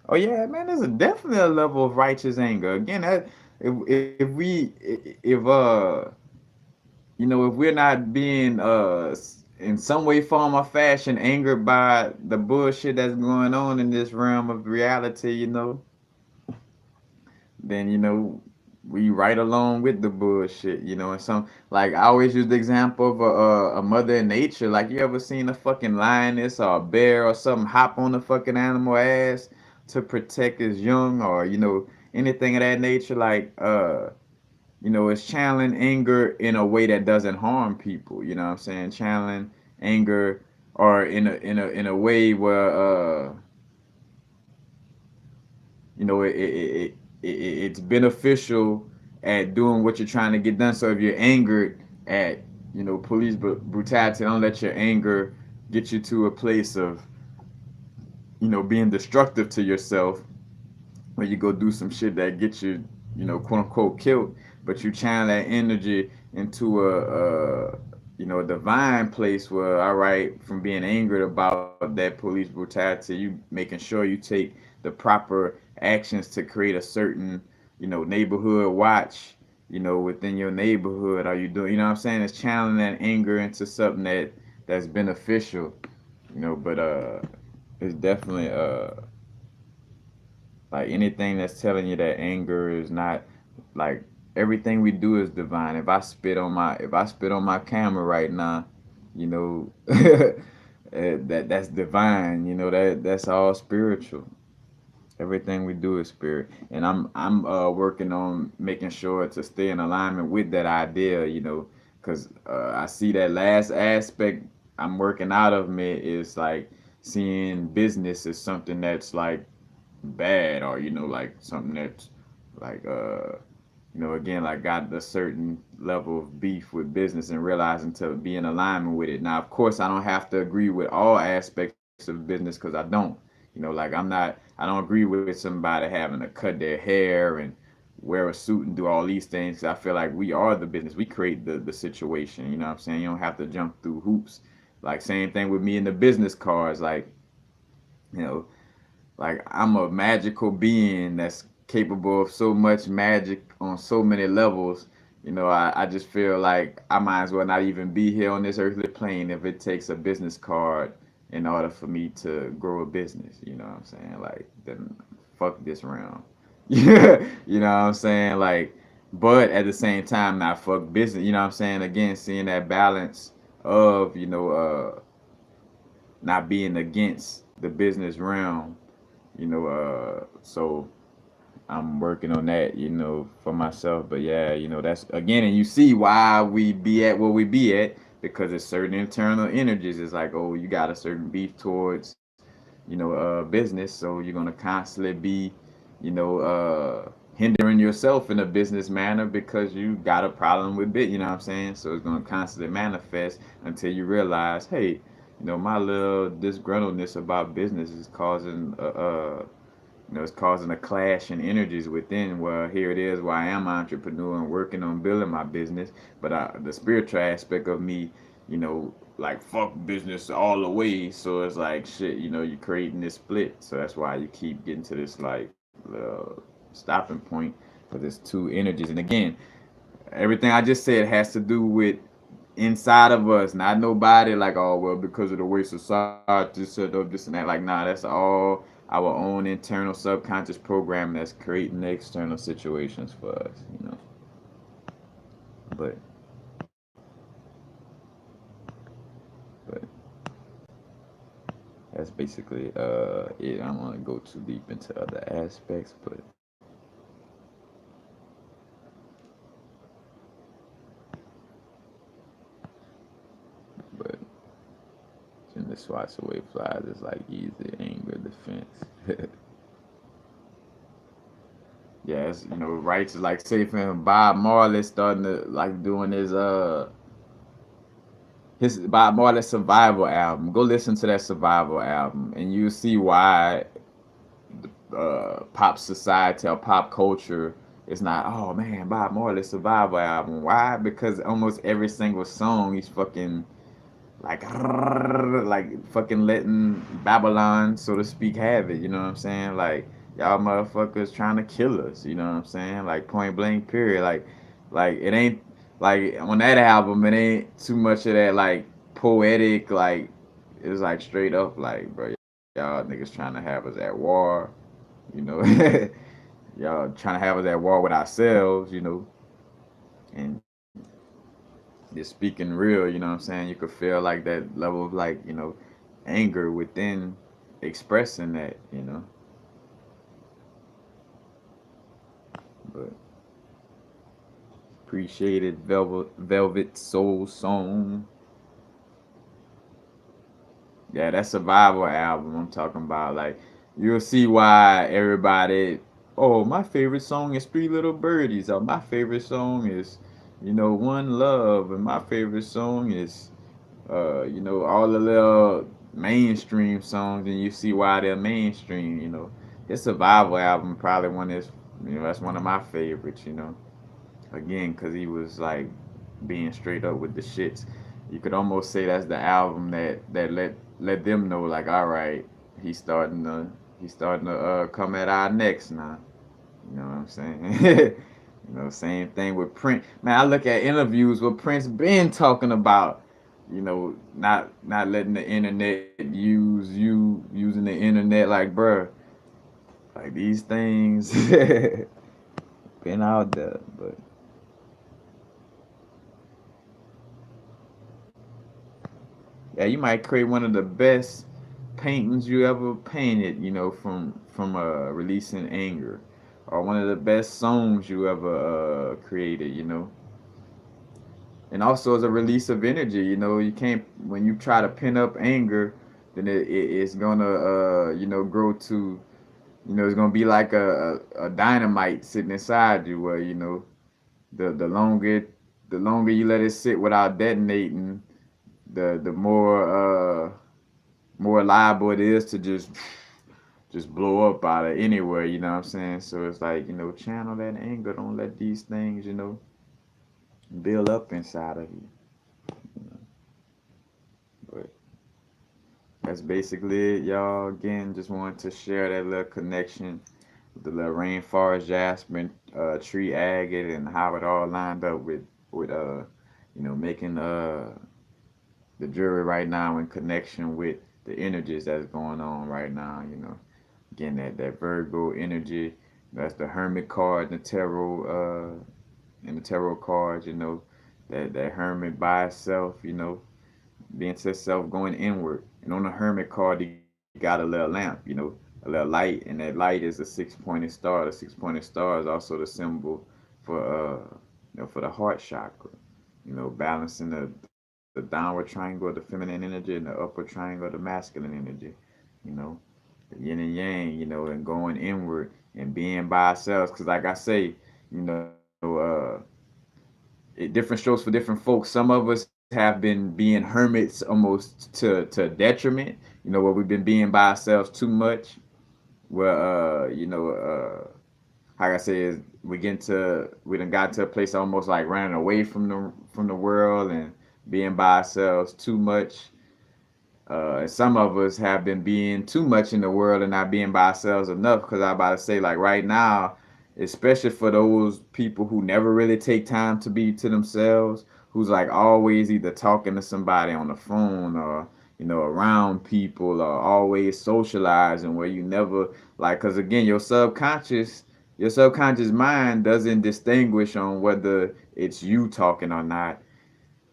Speaker 1: Oh yeah, man, there's definitely a level of righteous anger. Again, that if we if if we're not being in some way, form, or fashion angered by the bullshit that's going on in this realm of reality, then we right along with the bullshit, and some like I always use the example of a mother in nature. Like you ever seen a fucking lioness or a bear or something hop on the fucking animal ass to protect its young, or anything of that nature? Like it's channeling anger in a way that doesn't harm people. You know what I'm saying? Channeling anger, or in a way where it's beneficial at doing what you're trying to get done. So if you're angered at police brutality, don't let your anger get you to a place of being destructive to yourself, where you go do some shit that gets you quote unquote killed. But you channel that energy into a divine place where, all right, from being angered about that police brutality, you making sure you take the proper actions to create a certain neighborhood watch within your neighborhood. Are you doing, what I'm saying? It's channeling that anger into something that's beneficial. But it's definitely like anything that's telling you that anger is not, like, everything we do is divine. If I spit on my camera right now, you know that's divine. That's all spiritual. Everything we do is spirit, and I'm working on making sure to stay in alignment with that idea. Because I see that last aspect I'm working out of me is like seeing business as something that's like bad, or like something that's like again, like got a certain level of beef with business, and realizing to be in alignment with it. Now of course I don't have to agree with all aspects of business, because I don't. Like I don't agree with somebody having to cut their hair and wear a suit and do all these things. I feel like we are the business. We create the situation. You know what I'm saying? You don't have to jump through hoops. Like same thing with me in the business cards. You know, like I'm a magical being that's capable of so much magic on so many levels. I just feel like I might as well not even be here on this earthly plane if it takes a business card in order for me to grow a business. You know what I'm saying? Like, then fuck this round. Yeah, you know what I'm saying? Like, but at the same time, not fuck business. You know what I'm saying? Again, seeing that balance of not being against the business realm. So I'm working on that, for myself. But yeah, that's again, and you see why we be at where we be at, because it's certain internal energies. It's like, oh, you got a certain beef towards, business, so you're gonna constantly be, hindering yourself in a business manner because you got a problem with it. You know what I'm saying? So it's gonna constantly manifest until you realize, hey, my little disgruntledness about business is causing it's causing a clash in energies within. Well, here it is where I am an entrepreneur and working on building my business, but the spiritual aspect of me, like fuck business all the way. So it's like shit, you're creating this split. So that's why you keep getting to this like stopping point, because there's two energies. And again, everything I just said has to do with inside of us, not nobody like, oh well, because of the way society set up this and that. Like, nah, that's all our own internal subconscious program that's creating the external situations for us. But but that's basically it. I don't want to go too deep into other aspects, but in the swats away flies is like easy anger defense. Yeah, it's, rights is like say for him, Bob Marley starting to like doing his Bob Marley survival album. Go listen to that survival album, and you see why pop society or pop culture is not. Oh man, Bob Marley survival album. Why? Because almost every single song he's fucking like fucking letting Babylon, so to speak, have it. You know what I'm saying? Like y'all motherfuckers trying to kill us. You know what I'm saying? Like point blank, period. Like it ain't like on that album. It ain't too much of that like poetic, like it was like straight up like, bro, y'all niggas trying to have us at war, you know. Y'all trying to have us at war with ourselves, you know, and just speaking real, you know what I'm saying? You could feel like that level of like, anger within expressing that, But appreciated Velvet Soul Song. Yeah, that survival album I'm talking about. Like you'll see why everybody. Oh, my favorite song is Three Little Birdies. Or my favorite song is, One Love. And my favorite song is, all the little mainstream songs. And you see why they're mainstream. His survival album probably one is, that's one of my favorites. Again, because he was like being straight up with the shits. You could almost say that's the album that let them know like, all right, he's starting to come at our necks now. You know what I'm saying? Same thing with Prince. Man, I look at interviews with Prince been talking about, not letting the internet use you using the internet like, bruh, like these things been out there, but yeah, you might create one of the best paintings you ever painted, from releasing anger, or one of the best songs you ever created, and also as a release of energy. You can't when you try to pin up anger, then it's gonna grow to it's gonna be like a dynamite sitting inside you, where the longer you let it sit without detonating, the more liable it is to just blow up out of anywhere, you know what I'm saying? So it's like, channel that anger. Don't let these things, build up inside of you. But that's basically it, y'all. Again, just wanted to share that little connection with the little rainforest jasper and tree agate, and how it all lined up with making the jury right now in connection with the energies that's going on right now. Again, that Virgo energy. That's the Hermit card in the tarot cards. That Hermit by itself. Being to itself, going inward. And on the Hermit card, you got a little lamp. A little light, and that light is a six-pointed star. The six-pointed star is also the symbol for for the heart chakra. Balancing the downward triangle of the feminine energy and the upper triangle of the masculine energy. You know, the yin and yang. And going inward and being by ourselves. Because like I say, different strokes for different folks. Some of us have been being hermits almost to detriment. Where we've been being by ourselves too much. Where like I say, is we done got to a place almost like running away from the world and being by ourselves too much. Some of us have been being too much in the world and not being by ourselves enough. Because I'm about to say, like right now, especially for those people who never really take time to be to themselves, who's like always either talking to somebody on the phone, or around people, or always socializing, where you never like, because again, your subconscious mind doesn't distinguish on whether it's you talking or not.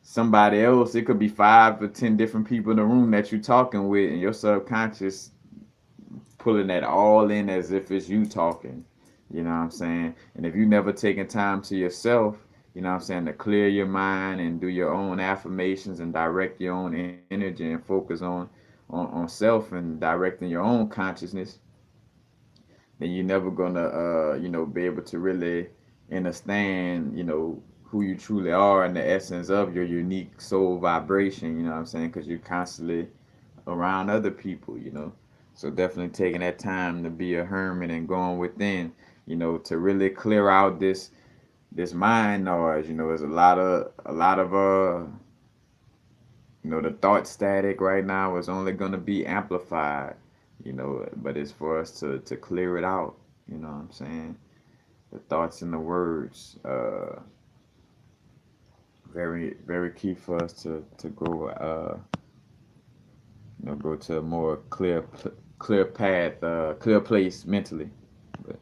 Speaker 1: Somebody else, it could be 5 or 10 different people in the room that you're talking with, and your subconscious pulling that all in as if it's you talking. You know what I'm saying? And if you never taken time to yourself, to clear your mind and do your own affirmations and direct your own energy and focus on self and directing your own consciousness, then you're never gonna be able to really understand who you truly are and the essence of your unique soul vibration. You know what I'm saying? Because you're constantly around other people. So definitely taking that time to be a hermit and going within, to really clear out this mind noise. There's the thought static right now is only going to be amplified. But it's for us to clear it out. You know what I'm saying? The thoughts and the words, Very, very key for us to go, go to a more clear path, clear place mentally. But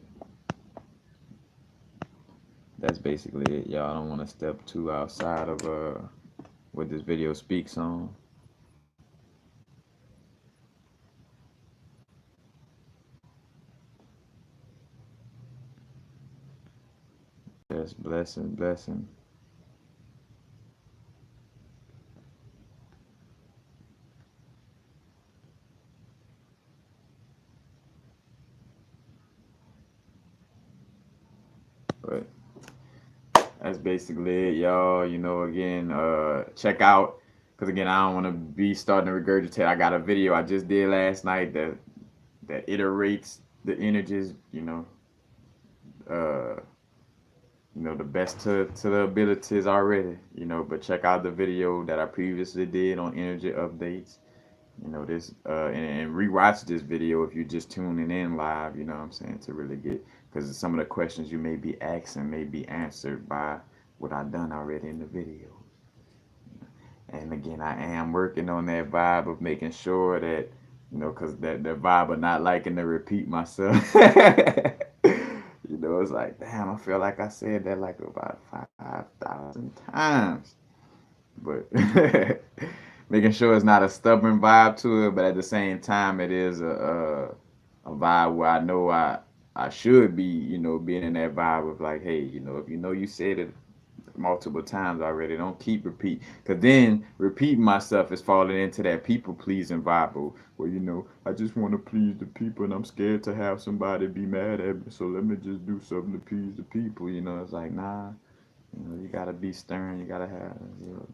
Speaker 1: that's basically it, y'all. I don't want to step too outside of what this video speaks on. Yes, blessing, blessing. But that's basically it, y'all. Again, check out, because again, I don't want to be starting to regurgitate. I got a video I just did last night that iterates the energies, uh, the best to the abilities already, but check out the video that I previously did on energy updates. This and rewatch this video if you're just tuning in live, you know what I'm saying, to really get, because some of the questions you may be asking may be answered by what I've done already in the video. And again, I am working on that vibe of making sure that, because the vibe of not liking to repeat myself. It's like, damn, I feel like I said that like about 5,000 times. But making sure it's not a stubborn vibe to it, but at the same time, it is a vibe where I know I should be, being in that vibe of like, hey, if you said it multiple times already, don't keep repeat, because then repeating myself is falling into that people pleasing vibe where I just want to please the people and I'm scared to have somebody be mad at me, so let me just do something to please the people. It's like, nah, you gotta be stern, you gotta have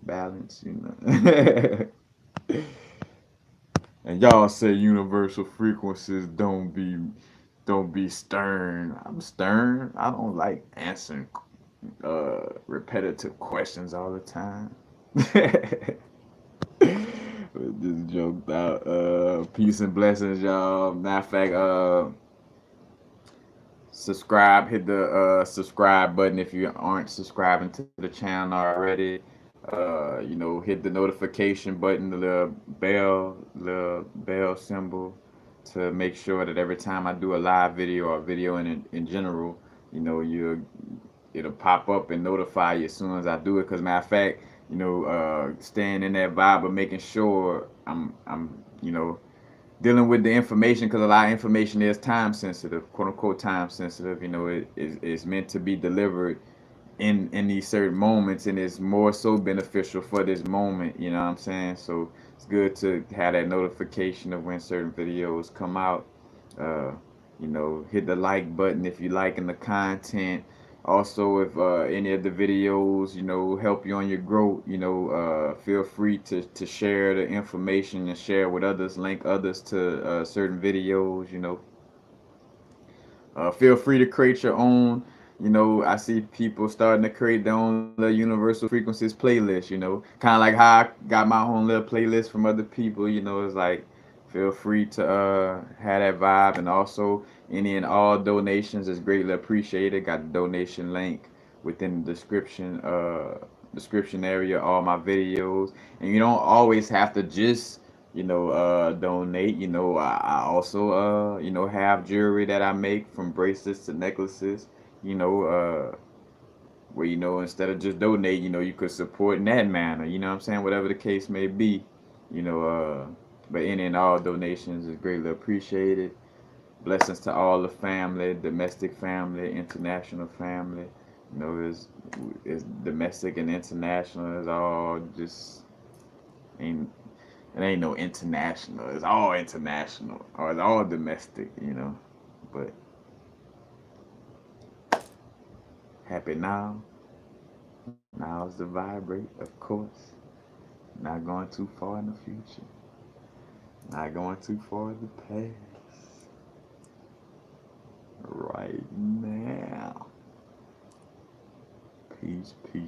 Speaker 1: balance. And y'all say universal frequencies don't be stern. I'm stern. I don't like answering repetitive questions all the time. Just joked out. Peace and blessings, y'all. Matter of fact, subscribe. Hit the subscribe button if you aren't subscribing to the channel already. Hit the notification button, the bell symbol, to make sure that every time I do a live video or video in general, you it'll pop up and notify you as soon as I do it. Because matter of fact, staying in that vibe of making sure I'm dealing with the information, because a lot of information is time sensitive, quote unquote time sensitive. It's meant to be delivered in these certain moments, and it's more so beneficial for this moment. You know what I'm saying? So it's good to have that notification of when certain videos come out. uh Hit the like button if you liking the content. Also, if any of the videos help you on your growth, feel free to share the information and share with others, link others to certain videos. Feel free to create your own. I see people starting to create their own little universal frequencies playlist. Kind of like how I got my own little playlist from other people. It's like, feel free to have that vibe, and also any and all donations is greatly appreciated. Got the donation link within the description area, all my videos, and you don't always have to just donate. I also have jewelry that I make, from bracelets to necklaces. You know, where instead of just donate, you could support in that manner. You know what I'm saying? Whatever the case may be, you know. But any and all donations is greatly appreciated. Blessings to all the family, domestic family, international family. Is domestic and international is all just ain't it ain't no international. It's all international, or it's all domestic. But happy now. Now's the vibrate, of course. Not going too far in the future. Not going too far in the past. Right now. Peace, peace.